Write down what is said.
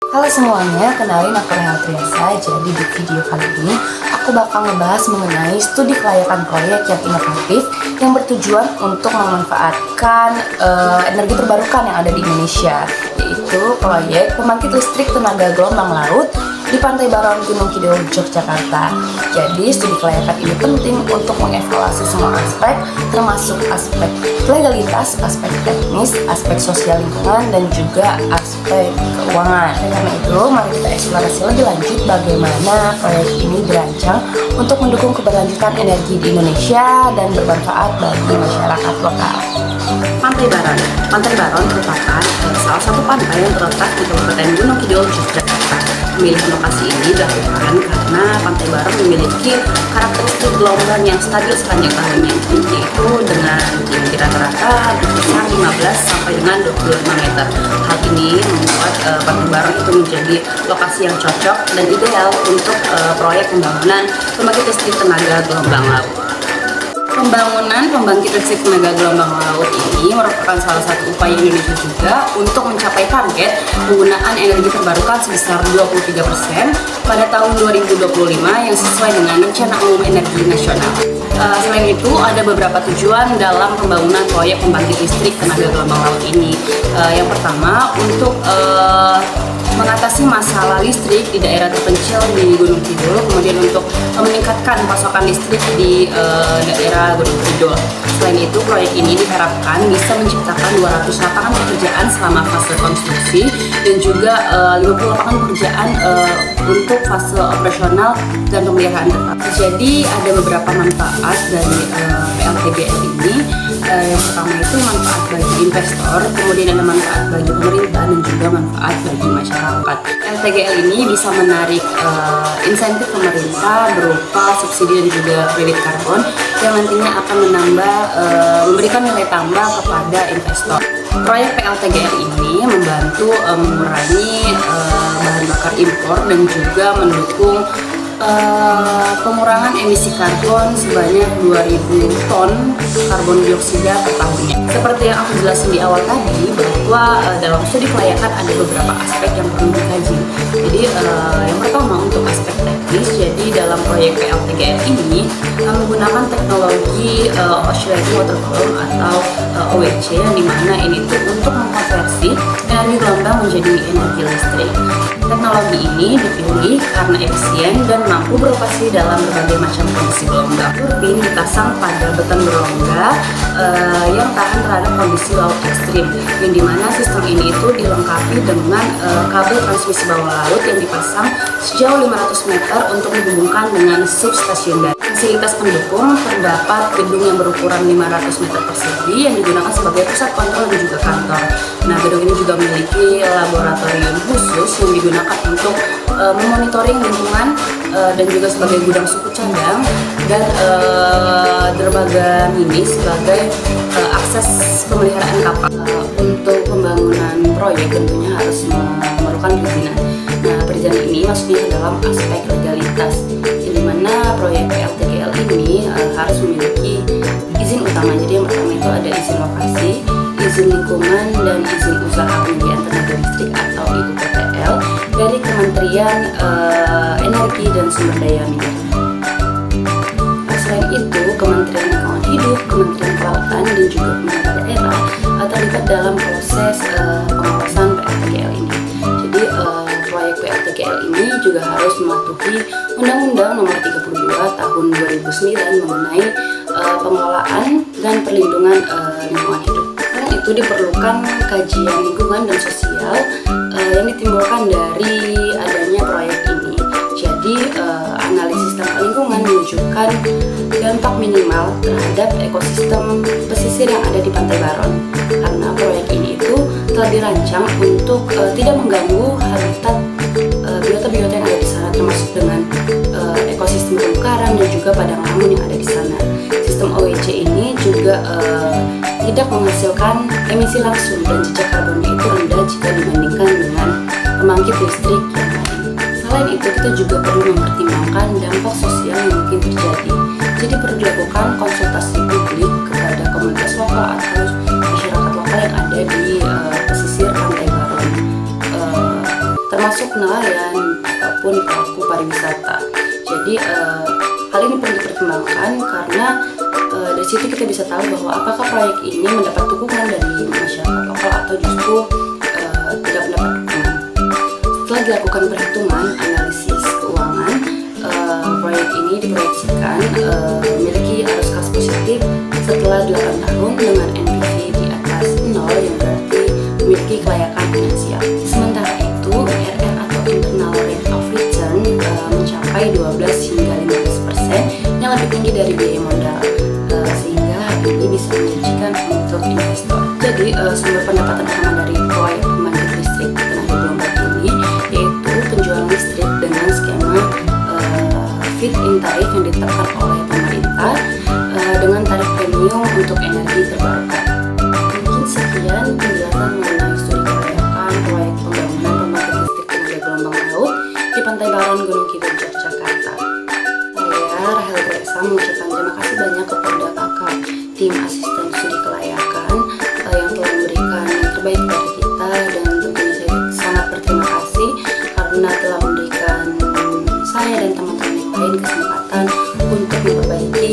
Halo semuanya, kenalin aku Reha Triasa. Jadi di video kali ini aku bakal ngebahas mengenai studi kelayakan proyek yang inovatif yang bertujuan untuk memanfaatkan energi terbarukan yang ada di Indonesia, yaitu proyek pembangkit listrik tenaga gelombang laut di Pantai Baron, Gunung Kidul, Yogyakarta. Jadi studi kelayakan ini penting untuk mengevaluasi semua aspek, termasuk aspek legalitas, aspek teknis, aspek sosial lingkungan, dan juga aspek keuangan. Karena itu, mari kita eksplorasi lebih lanjut bagaimana proyek ini dirancang untuk mendukung keberlanjutan energi di Indonesia dan bermanfaat bagi masyarakat lokal. Pantai Baron. Pantai Baron merupakan salah satu pantai yang terletak di Kabupaten Gunung Kidul, Yogyakarta. Pemilihan lokasi ini dilakukan karena Pantai Baron memiliki karakteristik gelombang yang stabil sepanjang tahunnya, yaitu dengan tinggi rata-rata berkisar 15 sampai dengan 25 meter. Hal ini membuat Pantai Baron itu menjadi lokasi yang cocok dan ideal untuk proyek pembangunan pembangkit listrik tenaga gelombang laut. Pembangunan pembangkit listrik tenaga gelombang laut ini merupakan salah satu upaya Indonesia juga untuk mencapai target penggunaan energi terbarukan sebesar 23% pada tahun 2025 yang sesuai dengan Rencana Umum Energi Nasional. Selain itu, ada beberapa tujuan dalam pembangunan proyek pembangkit listrik tenaga gelombang laut ini. Yang pertama, untuk mengatasi masalah listrik di daerah terpencil di Gunung Kidul, kemudian untuk meningkatkan pasokan listrik di daerah Gunung Kidul. Selain itu, proyek ini diharapkan bisa menciptakan 200 lapangan pekerjaan selama fase konstruksi dan juga 50 lapangan pekerjaan untuk fase operasional dan pemeliharaan tetap. Jadi ada beberapa manfaat dari PLTGL ini. Yang pertama itu manfaat bagi investor, kemudian ada manfaat bagi pemerintah dan juga manfaat bagi masyarakat. PLTGL ini bisa menarik insentif pemerintah berupa subsidi dan juga kredit karbon yang nantinya akan memberikan nilai tambah kepada investor. Proyek PLTGL ini membantu mengurangi bahan bakar impor dan juga mendukung pengurangan emisi karbon sebanyak 2000 ton karbon dioksida per tahunnya. Seperti yang aku jelasin di awal tadi, bahwa dalam studi kelayakan ada beberapa aspek yang perlu dikaji. Jadi yang pertama untuk aspek teknis, jadi dalam proyek PLTGL ini menggunakan teknologi oscillating water column atau OWC, yang dimana ini tuh untuk mengkonversi energi gelombang menjadi energi listrik. Teknologi ini dipilih karena efisien dan mampu beroperasi dalam berbagai macam kondisi gelombang. Turbin dipasang pada beton berongga yang tahan terhadap kondisi laut ekstrim, yang dimana sistem ini itu dilengkapi dengan kabel transmisi bawah laut yang dipasang sejauh 500 meter untuk dihubungkan dengan substasiun dan fasilitas pendukung. Terdapat gedung yang berukuran 500 meter persegi yang digunakan sebagai pusat kontrol dan juga kantor. Nah, gedung ini juga memiliki laboratorium khusus yang digunakan untuk memonitoring lingkungan dan juga sebagai gudang suku cadang, dan dermaga mini sebagai akses pemeliharaan kapal. Untuk pembangunan proyek tentunya harus memerlukan perizinan. Nah, perizinan ini maksudnya dalam aspek legalitas, di mana proyek PLTGL ini harus memiliki izin utama. Jadi yang pertama itu ada izin lokasi, izin lingkungan, dan izin usaha penyediaan tenaga listrik atau IUPTL dari Kementerian Energi dan Sumber Daya Mineral. Selain itu, Kementerian Lingkungan Hidup, Kementerian Kelautan, dan juga pemerintah daerah terlibat dalam proses pengawasan PLTGL ini. Jadi proyek PLTGL ini juga harus mematuhi Undang-Undang Nomor 32 Tahun 2009 mengenai pengelolaan dan perlindungan lingkungan hidup. Karena itu diperlukan kajian lingkungan dan sosial yang ditimbulkan dari adanya proyek ini. Jadi analisis dampak lingkungan menunjukkan dampak minimal terhadap ekosistem pesisir yang ada di Pantai Baron, karena proyek ini itu telah dirancang untuk tidak mengganggu habitat biota-biota yang ada di sana, termasuk dengan ekosistem terumbu karang dan juga padang lamun yang ada di sana. Sistem OWC ini juga tidak menghasilkan emisi langsung dan jejak karbonnya itu rendah jika dibandingkan dengan pembangkit listrik yang lain. Selain itu, kita juga perlu mempertimbangkan dampak sosial yang mungkin terjadi. Jadi perlu dilakukan konsultasi publik kepada komunitas lokal atau masyarakat lokal yang ada di pesisir Pantai Baron, termasuk Yogyakarta. Jadi hal ini perlu dipertimbangkan karena dari situ kita bisa tahu bahwa apakah proyek ini mendapat dukungan dari masyarakat lokal atau justru tidak mendapat dukungan. Setelah dilakukan perhitungan analisis keuangan, proyek ini diproyeksikan memiliki arus kas positif setelah 8 tahun dengan NPV di atas 0 yang berarti memiliki kelayakan finansial. Sementara itu, IRR atau internal rate of return mencapai 12 hingga 15% yang lebih tinggi dari biaya modal, sehingga hal ini bisa menjanjikan untuk investor. Jadi sumber pendapatan utama dari proyek pembangkit listrik tenaga gelombang ini yaitu penjualan listrik dengan skema feed-in tarif yang ditetapkan oleh pemerintah dengan tarif premium untuk energi terbarukan. Mungkin sekian penjelasan mengenai studi kelayakan proyek pembangunan pembangkit listrik tenaga gelombang laut di Pantai Baron, Gunung Kidul, Yogyakarta. Saya Rahel Gresa mengucapkan terima kasih banyak kepada kakak tim asisten studi kelayakan yang telah memberikan yang terbaik dari kita, dan tentunya saya sangat berterima kasih karena telah memberikan saya dan teman-teman yang lain kesempatan untuk memperbaiki